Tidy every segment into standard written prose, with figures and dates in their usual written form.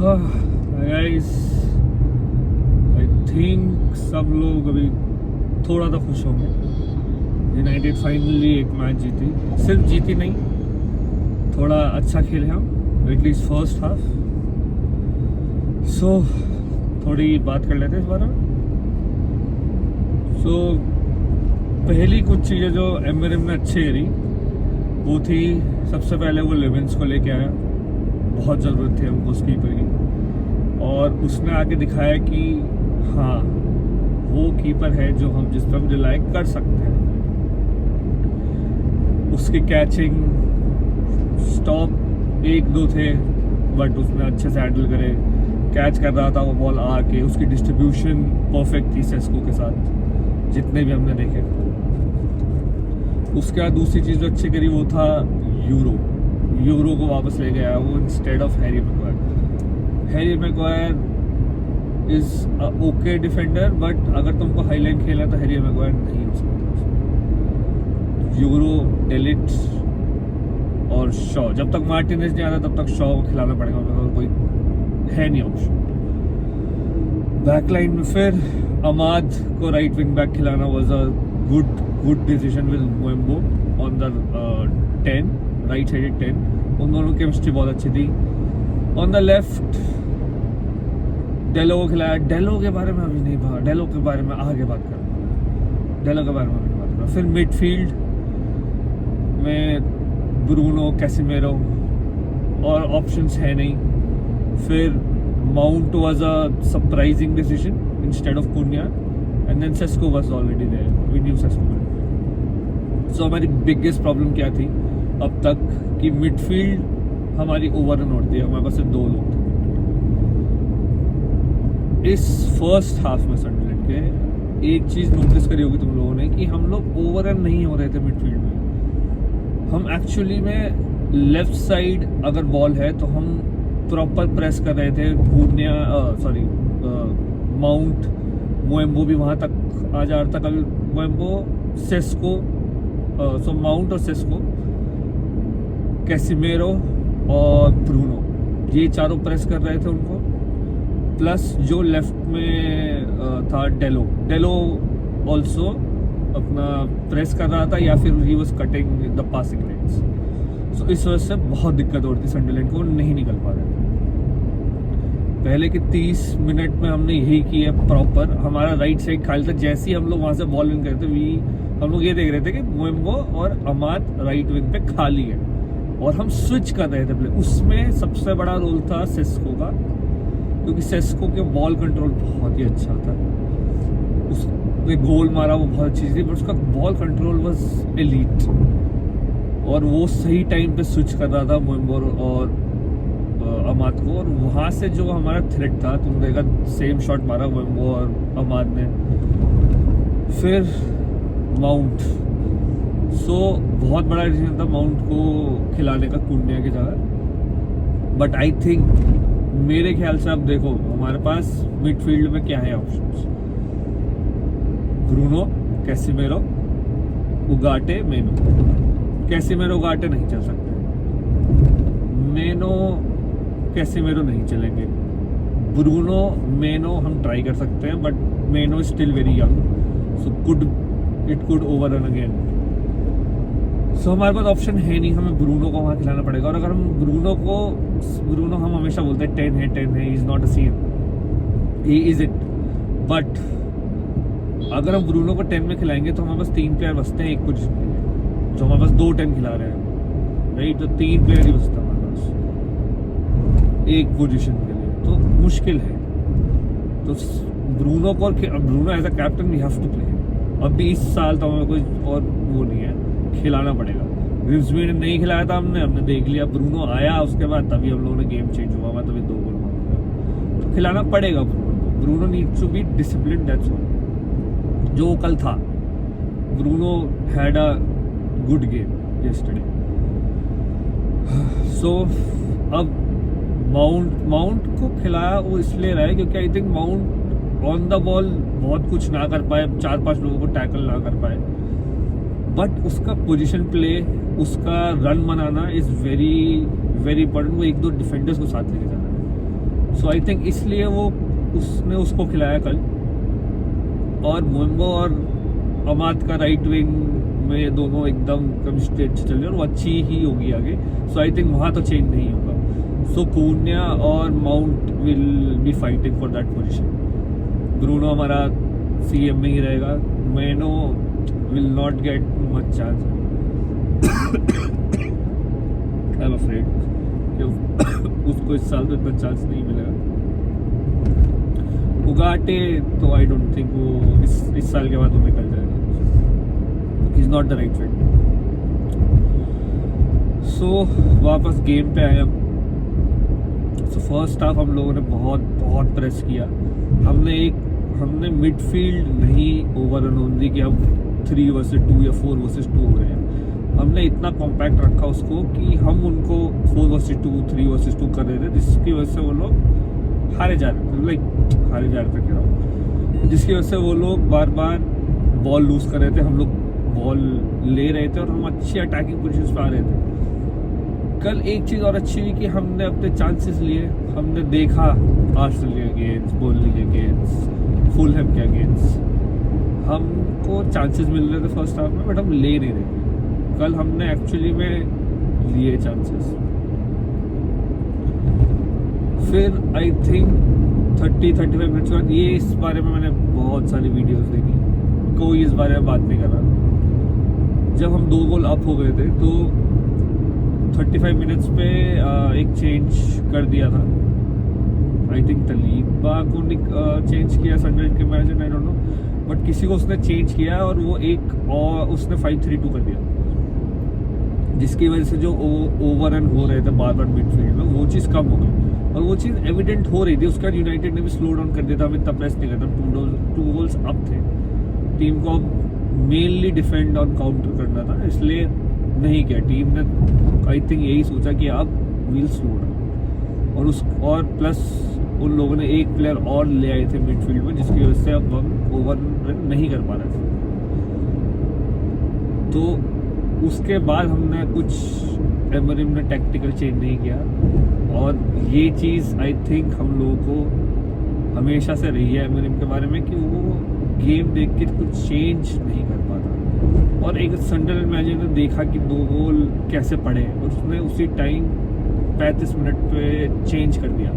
Guys, I think सब लोग अभी थोड़ा सा खुश होंगे। यूनाइटेड फाइनली एक मैच जीती, सिर्फ जीती नहीं, थोड़ा अच्छा खेले हम, एटलीस्ट फर्स्ट हाफ। सो थोड़ी बात कर लेते हैं इस बारे में। सो पहली कुछ चीज़ें जो एमएलएम ने अच्छी करी वो थी, सबसे पहले वो लेविंस को लेके आया, बहुत ज़रूरत थी हमको उस कीपर की, और उसने आके दिखाया कि हाँ वो कीपर है जो हम जिस पर हम रिलाई कर सकते हैं। उसकी कैचिंग स्टॉप एक दो थे, बट उसने अच्छे से हैंडल करे, कैच कर रहा था वो बॉल आके, उसकी डिस्ट्रीब्यूशन परफेक्ट थी सेस्को के साथ जितने भी हमने देखे। उसके बाद दूसरी चीज़ जो अच्छी करी वो था यूरो को वापस ले गया वो, instead of Harry Maguire. Harry Maguire is okay defender, but अगर तुमको हाईलाइन खेला तो हैरी मैग्वायर नहीं हो सकता। यूरो, डेलिट और शॉ, जब तक मार्टिनेज नहीं आता तब तक शॉ को खिलाना पड़ेगा, और कोई है नहीं ऑप्शन। बैकलाइन में फिर अमाद को राइट विंग बैक खिलाना was a good decision with Mbeumo on the 10, right sided 10। उन दोनों की केमिस्ट्री बहुत अच्छी थी। ऑन द लेफ्ट डेलो को खिलाया। डेलो के बारे में अभी नहीं बात, डेलो के बारे में आगे बात करें, डेलो के बारे में अभी बात करें। फिर मिडफील्ड में ब्रूनो, कैसिमेरो और ऑप्शंस है नहीं। फिर Mount was a surprising decision instead of Cunha, and then Sesko was already there, we knew Sesko. So हमारी बिगेस्ट प्रॉब्लम क्या थी अब तक कि मिडफील्ड हमारी ओवर रन होती है, हमारे पास सिर्फ 2 लोग थे। इस फर्स्ट हाफ में सनडरलैंड के एक चीज़ नोटिस करी होगी तुम लोगों ने कि हम लोग ओवर रन नहीं हो रहे थे मिडफील्ड में। हम एक्चुअली में लेफ्ट साइड अगर बॉल है तो हम प्रॉपर प्रेस कर रहे थे। माउंट, मोएम्बो भी वहाँ तक आ जा रहा था। कभी मोएम्बो, सेस्को, माउंट और सेस्को, कैसिमेरो और ब्रूनो, ये चारों प्रेस कर रहे थे उनको। प्लस जो लेफ्ट में था डेलो ऑल्सो अपना प्रेस कर रहा था, या फिर he was cutting the passing lanes. So इस वजह से बहुत दिक्कत हो रही थी सनडरलैंड को, नहीं निकल पा रहे थे। पहले के 30 मिनट में हमने यही किया प्रॉपर। हमारा राइट साइड खाली था, जैसे ही हम लोग वहां से बॉल विन करते हम लोग ये देख रहे थे कि मोएम्बो और अमाद राइट विंग पे खाली है, और हम स्विच कर रहे थे प्ले। उसमें सबसे बड़ा रोल था सेस्को का, क्योंकि सेस्को के बॉल कंट्रोल बहुत ही अच्छा था। उसने गोल मारा वो बहुत अच्छी थी, बट उसका बॉल कंट्रोल वाज एलीट, और वो सही टाइम पे स्विच कर रहा था मोएम्बो और अमाद को। और वहाँ से जो हमारा थ्रेट था, तुम देखा सेम शॉट मारा मोएम्बो और अमाद ने। फिर माउंट, सो बहुत बड़ा डिसीजन था माउंट को खिलाने का कुन्या की जगह। बट आई थिंक, मेरे ख्याल से अब देखो हमारे पास मिडफील्ड में क्या है ऑप्शंस, ब्रूनो, कैसिमेरो, उगाटे, मेनो। कैसिमेरो उगाटे नहीं चल सकते, मेनो कैसिमेरो नहीं चलेंगे। ब्रूनो, मेनो हम ट्राई कर सकते हैं, but Mainoo is still very young, so it could over run again. So हमारे पास ऑप्शन है नहीं, हमें ब्रूनो को वहाँ खिलाना पड़ेगा। और अगर हम ब्रूनो हम हमेशा बोलते हैं 10 है, is not a scene, he is it. But अगर हम ब्रूनो को 10 में खिलाएंगे तो हमारे पास 3 प्लेयर बचते हैं एक पोजीशन के लिए, जो हमारे पास 2 10 खिला रहे हैं, राइट? तो 3 प्लेयर ही बचता है हमारे पास एक पोजीशन के लिए, तो मुश्किल है। तो Bruno as a captain we have to play. अभी इस साल तो हमें कोई और वो नहीं है, खिलाना पड़ेगा। ग्रिम्सबी ने नहीं खिलाया था, हमने देख लिया। ब्रूनो आया उसके बाद, तभी हम लोगों ने गेम चेंज हुआ, मैं तभी 2 गोल मारा। तो खिलाना पड़ेगा Bruno needs to be discipline, that's all. जो कल था, Bruno had a good game yesterday. So अब माउंट को खिलाया वो इसलिए रहा है क्योंकि I think Mount on the ball बहुत कुछ ना कर पाए, 4-5 लोगों को टैकल ना कर पाए, बट उसका पोजीशन प्ले, उसका run banana is very very important. वो 1-2 डिफेंडर्स को साथ लेके जाना है। सो आई थिंक इसलिए वो उसने उसको खिलाया कल। और मोइम्बो और अमाद का राइट विंग में दोनों एकदम केमिस्ट्री अच्छी चल रही है और वो अच्छी ही होगी आगे। सो आई थिंक वहाँ तो चेंज नहीं होगा। सो कून्या और Mount will be fighting for that position. Bruno हमारा CM में ही रहेगा। Mainoo will not get much chance. I am afraid कि उसको इस साल तो इतना चांस नहीं मिलेगा। उगाटे तो आई डोंट थिंक वो इस साल के बाद वो निकल जाएगा। He is not the right fit. So वापस गेम पे आए हम। सो फर्स्ट हाफ हम लोगों ने बहुत बहुत प्रेस किया। हमने मिडफील्ड नहीं ओवर रन होने दी कि हम 3 वर्सेस 2 या 4 वर्सेस 2 हो रहे हैं। हमने इतना कॉम्पैक्ट रखा उसको कि हम उनको 4 वर्सेस 2 3 वर्सेस 2 कर रहे थे, जिसकी वजह से वो लोग हारे जा रहे थे। हारे जा रहे थे कह रहा हूँ, जिसकी वजह से वो लोग बार बार बॉल लूज कर रहे थे। हम लोग बॉल ले रहे थे और हम अच्छी अटैकिंग पोजीशंस पे आ रहे थे। कल एक चीज़ और अच्छी हुई कि हमने अपने चांसेस लिए। हमने देखा आर्सेनल के अगेंस्ट, बर्नली के अगेंस्ट, फुलहैम के अगेंस्ट हमको चांसेस मिल रहे थे फर्स्ट हाफ में, बट हम ले नहीं रहे थे। कल हमने एक्चुअली में लिए चांसेस। फिर आई थिंक 30-35 मिनट्स के बाद, ये इस बारे में मैंने बहुत सारी वीडियोस देखी, कोई इस बारे में बात नहीं कर रहा। जब हम 2 गोल अप हो गए थे तो 35 मिनट्स पे एक चेंज कर दिया था। आई थिंक तलीबा को चेंज किया सनराइज के manager, I don't know, but किसी को उसने चेंज किया और वो एक और उसने 5-3-2 कर दिया, जिसकी वजह से जो ओवर रन हो रहे थे बार बार मिडफील्ड में, वो चीज़ कम हो गई। और वो चीज़ एविडेंट हो रही थी। उसके बाद यूनाइटेड ने भी स्लो डाउन कर दिया था। हम इतना प्रेस नहीं करता। 2 गोल्स अप थे। टीम को मेनली डिफेंड और काउंटर करना था, इसलिए नहीं किया टीम ने। आई थिंक यही सोचा कि अब विल स्लो डाउन। और प्लस उन लोगों ने एक प्लेयर और ले आए थे मिडफील्ड में, जिसकी वजह से अब हम ओवर रन नहीं कर पा रहे थे। तो उसके बाद हमने कुछ एमरिम ने टैक्टिकल चेंज नहीं किया। और ये चीज़ आई थिंक हम लोगों को हमेशा से रही है एमरिम के बारे में, कि वो गेम देख के कुछ चेंज नहीं कर पाता। और एक सनराइजर्स मैनेजर ने देखा कि 2 गोल कैसे पड़े और उसने उसी टाइम 35 मिनट पे चेंज कर दिया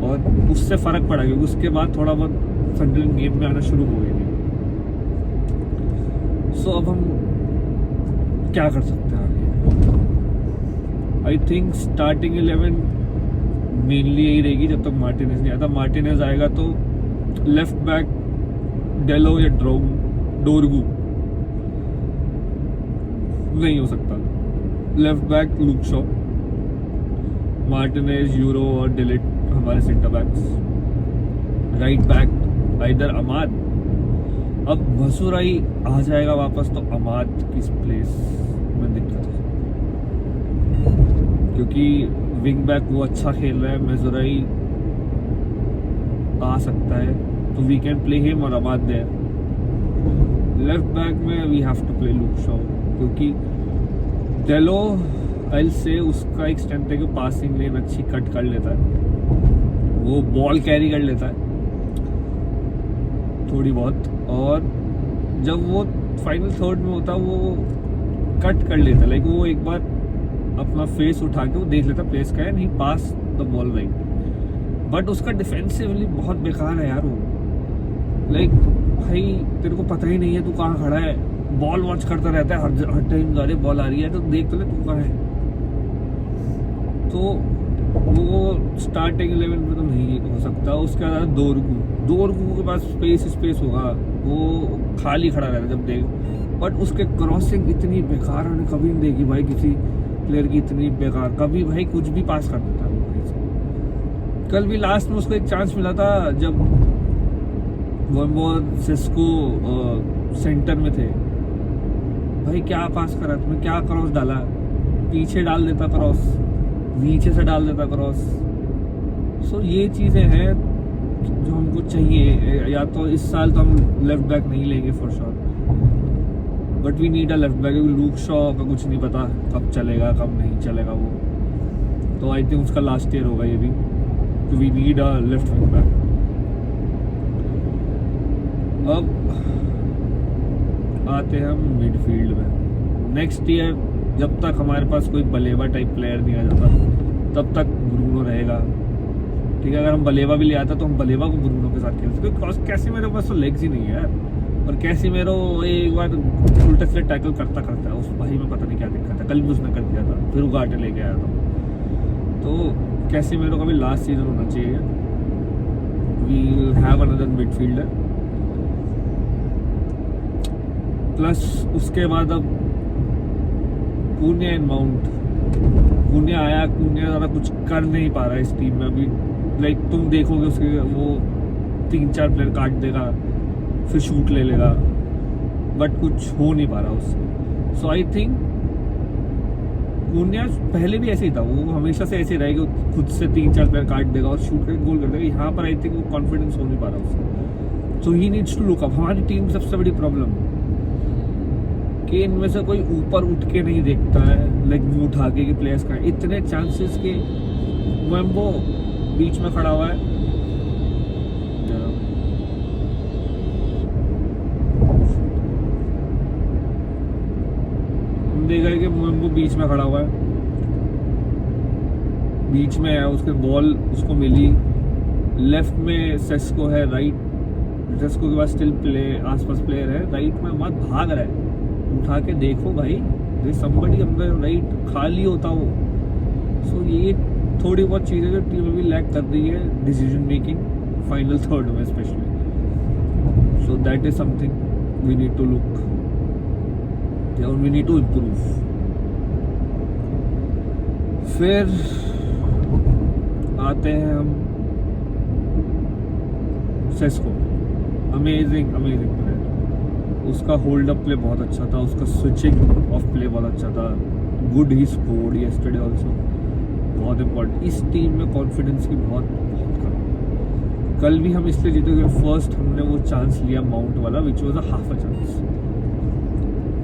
और उससे फ़र्क पड़ा, क्योंकि उसके बाद थोड़ा बहुत सनराइजर्स गेम में आना शुरू हो गई थी। सो अब हम क्या कर सकते हैं आगे? आई थिंक स्टार्टिंग 11 मेनली यही रहेगी जब तक मार्टिनेज नहीं आता। मार्टिनेज आएगा तो लेफ्ट बैक डेलो या डोरगू नहीं हो सकता। Left back Luke Shaw, Martinez, Yoro और डिलिट हमारे centre backs. Right back either Amad. अब मसूराई आ जाएगा वापस तो अमाद किस प्लेस में दिक्कत है, क्योंकि विंग बैक वो अच्छा खेल रहा है। मसूराई आ सकता है तो वी कैन प्ले हिम और अमाद देयर। लेफ्ट बैक में we have to play Luke Shaw, क्योंकि डेलो एल से उसका एक स्ट्रेंथ है कि पासिंग लेन अच्छी कट कर लेता है, वो बॉल कैरी कर लेता है थोड़ी बहुत। और जब वो फाइनल थर्ड में होता है वो कट कर लेता है, लाइक वो एक बार अपना फेस उठा के वो देख लेता प्लेस का है नहीं, पास द बॉल राइट। बट उसका डिफेंसिवली बहुत बेकार है यार वो। लाइक भाई तेरे को पता ही नहीं है तू कहाँ खड़ा है, बॉल वॉच करता रहता है हर टाइम। अरे बॉल आ रही है तो देख तो ले तू कहाँ है। तो वो स्टार्टिंग 11 में तो नहीं हो सकता। उसके बाद दोरगू के पास स्पेस होगा, वो खाली खड़ा रहता जब देख। बट उसके क्रॉसिंग इतनी बेकार हमने कभी नहीं देखी भाई, किसी प्लेयर की इतनी बेकार। कभी भाई कुछ भी पास कर देता है। कल भी लास्ट में उसको एक चांस मिला था जब वो सिस्को सेंटर में थे। भाई क्या पास करा तुमने, क्या क्रॉस डाला, पीछे डाल देता क्रॉस, नीचे से डाल देता क्रॉस। सो ये चीज़ें हैं जो हमको चाहिए। या तो इस साल तो हम लेफ्ट बैक नहीं लेंगे for sure, but we need a left back. Luke Shaw का कुछ नहीं पता कब चलेगा कब नहीं चलेगा वो, तो आई थिंक उसका लास्ट ईयर होगा ये भी। We need a left wing back. अब आते हैं हम मिडफील्ड में। नेक्स्ट ईयर जब तक हमारे पास कोई बलेवा टाइप प्लेयर नहीं आ जाता तब तक ब्रूनो रहेगा, ठीक है। अगर हम बलेवा भी ले आता तो हम बलेवा को ब्रूनो के साथ खेल सकते, क्योंकि कैसे मेरे पास तो लेग्स ही नहीं है यार। और कैसे मेरे एक बार उल्टे से टैकल करता है उस भाई में पता नहीं क्या दिक्कत है, कल भी उसने कर दिया था, फिर उगाटे लेके आया था। तो कैसे मेरे को भी लास्ट सीजन होना चाहिए। We have another midfielder, plus उसके बाद अब कून्या एंड माउंट। कून्या आया, कून्या ज़्यादा कुछ कर नहीं पा रहा है इस टीम में अभी। लाइक तुम देखोगे उसके वो 3-4 प्लेयर काट देगा, फिर शूट ले लेगा, बट कुछ हो नहीं पा रहा उससे। सो आई थिंक कून्या पहले भी ऐसे ही था, वो हमेशा से ऐसे रहेगा, खुद से 3-4 प्लेयर काट देगा और शूट करके गोल कर देगा। यहाँ पर आई थिंक वो कॉन्फिडेंस हो नहीं पा रहा उससे। So he needs to look up. हमारी टीम सबसे बड़ी प्रॉब्लम कि इनमें से कोई ऊपर उठ के नहीं देखता है, लाइक मुंह उठा के कि प्लेयर्स का इतने चांसेस के वो बीच में खड़ा हुआ है। देखा है कि वो बीच में खड़ा हुआ है, बीच में है, उसके बॉल उसको मिली, लेफ्ट में सेस्को है, राइट सेस्को के पास स्टिल आसपास प्लेयर है, राइट में मत भाग रहा है, उठा के देखो भाई, somebody अंदर राइट खाली होता हो। सो ये थोड़ी बहुत चीज़ें जो टीम अभी लैक कर रही है, डिसीजन मेकिंग फाइनल थर्ड में especially. So that is something we need to look और वी नीड टू इम्प्रूव। फिर आते हैं हम सेस्को। अमेजिंग प्लेयर, उसका होल्ड अप प्ले बहुत अच्छा था, उसका स्विचिंग ऑफ प्ले बहुत अच्छा था, good he scored yesterday also, बहुत इंपॉर्टेंट। इस टीम में कॉन्फिडेंस की बहुत कम। कल भी हम इसलिए जीते क्योंकि फर्स्ट हमने वो चांस लिया माउंट वाला, which was a half a chance,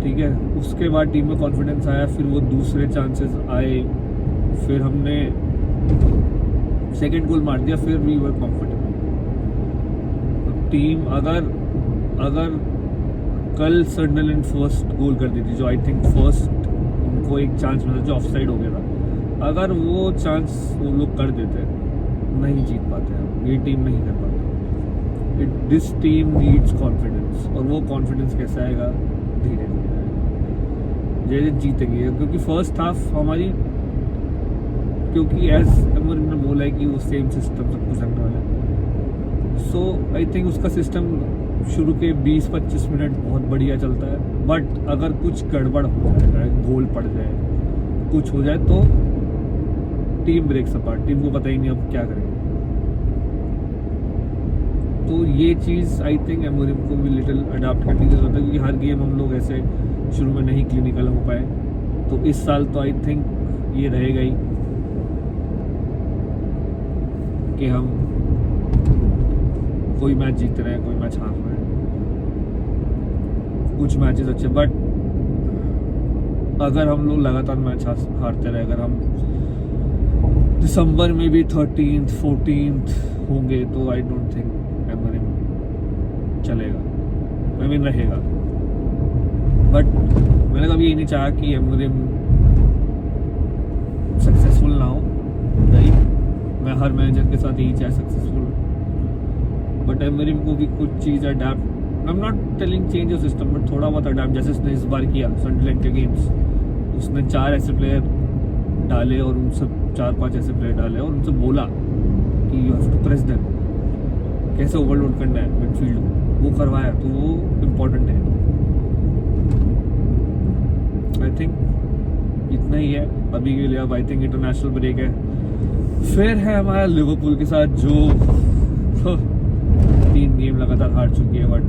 ठीक है। उसके बाद टीम में कॉन्फिडेंस आया, फिर वो दूसरे चांसेस आए, फिर हमने सेकंड गोल मार दिया, फिर वी वर कंफर्टेबल। टीम अगर कल सनडरलैंड फर्स्ट गोल कर दी थी, जो आई थिंक फर्स्ट उनको एक चांस मिला जो ऑफसाइड हो गया था, अगर वो चांस वो लोग कर देते नहीं जीत पाते हैं, ये टीम नहीं कर पाती। दिस टीम नीड्स कॉन्फिडेंस, और वो कॉन्फिडेंस कैसे आएगा, धीरे धीरे जैसे जीतेंगे, क्योंकि फर्स्ट हाफ हमारी, क्योंकि एज अमर ने बोला है कि वो सेम सिस्टम सब कुछ रखने वाला है। सो आई थिंक उसका सिस्टम शुरू के 20-25 मिनट बहुत बढ़िया चलता है, बट अगर कुछ गड़बड़ हो जाए, गोल पड़ जाए, कुछ हो जाए, तो टीम ब्रेक्स अपार्ट, टीम को पता ही नहीं अब क्या करेंगे। तो ये चीज़ आई थिंक एमोरिम को भी लिटिल अडाप्ट करने की जरूरत है, क्योंकि हर गेम हम लोग ऐसे शुरू में नहीं क्लिनिकल हो पाए। तो इस साल तो आई थिंक ये रहेगा ही कि हम कोई मैच जीत रहे हैं, कोई मैच हार रहे हैं, कुछ मैचेस अच्छे, बट अगर हम लोग लगातार मैच हारते रहे, अगर हम दिसंबर में भी 13th 14th होंगे, तो आई डोंट थिंक एमरिम चलेगा, आई मीन रहेगा। बट मैंने कभी ये नहीं चाहा कि एमरिम सक्सेसफुल ना हो, नहीं, मैं हर मैनेजर के साथ यही चाहे सक्सेसफुल, बट एमरिम को भी कुछ चीज़ adapt, I am not telling change your system, but थोड़ा बहुत अडेप्ट, जैसे उसने इस बार किया सनडरलैंड के गेम्स, उसने 4 ऐसे प्लेयर डाले और उन सब 4-5 ऐसे प्लेयर डाले और उनसे बोला कि you have to press them, कैसे ओवरलोड करना है मिडफील्ड को, वो करवाया, तो वो इम्पोर्टेंट है। आई थिंक इतना ही है अभी के लिए। अब आई थिंक इंटरनेशनल ब्रेक है, फिर है हमारा लिवरपूल के साथ, जो 3 गेम लगातार हार चुकी है, but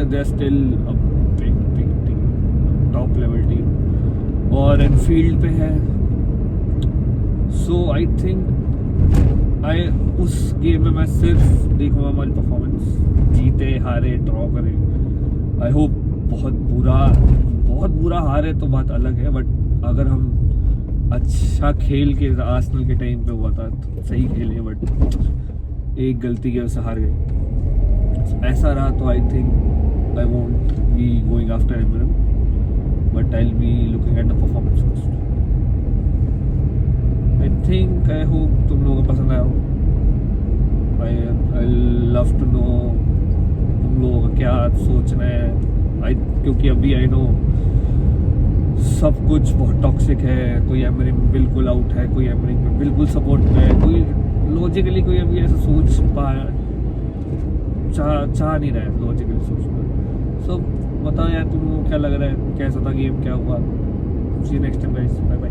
they are still a big team, top level team, और एनफील्ड पे है। सो आई थिंक उस गेम में मैं सिर्फ देखूंगा हमारी परफॉर्मेंस, जीते हारे ड्रॉ करें। आई होप बहुत बुरा हारे तो बात अलग है, बट अगर हम अच्छा खेल के आर्सेनल के टाइम पे हुआ था, तो सही खेले बट एक गलती की वजह से हार गए। ऐसा रहा तो I think I won't be going after Amorim, but I will be looking at the performance first. I think I hope तुम लोगों को पसंद आया हो। आई लव टू नो तुम लोगों का क्या सोचना है। क्योंकि अभी आई नो सब कुछ बहुत टॉक्सिक है, कोई एमरिम बिल्कुल आउट है, कोई एमरिम में बिल्कुल सपोर्ट में है, कोई लॉजिकली कोई अभी ऐसा सोच पाया चाह नहीं रहा है लॉजिकली सोचना। सो बताओ यार तुम क्या लग रहा है, कैसा था गेम, क्या हुआ। See you next time guys, bye bye.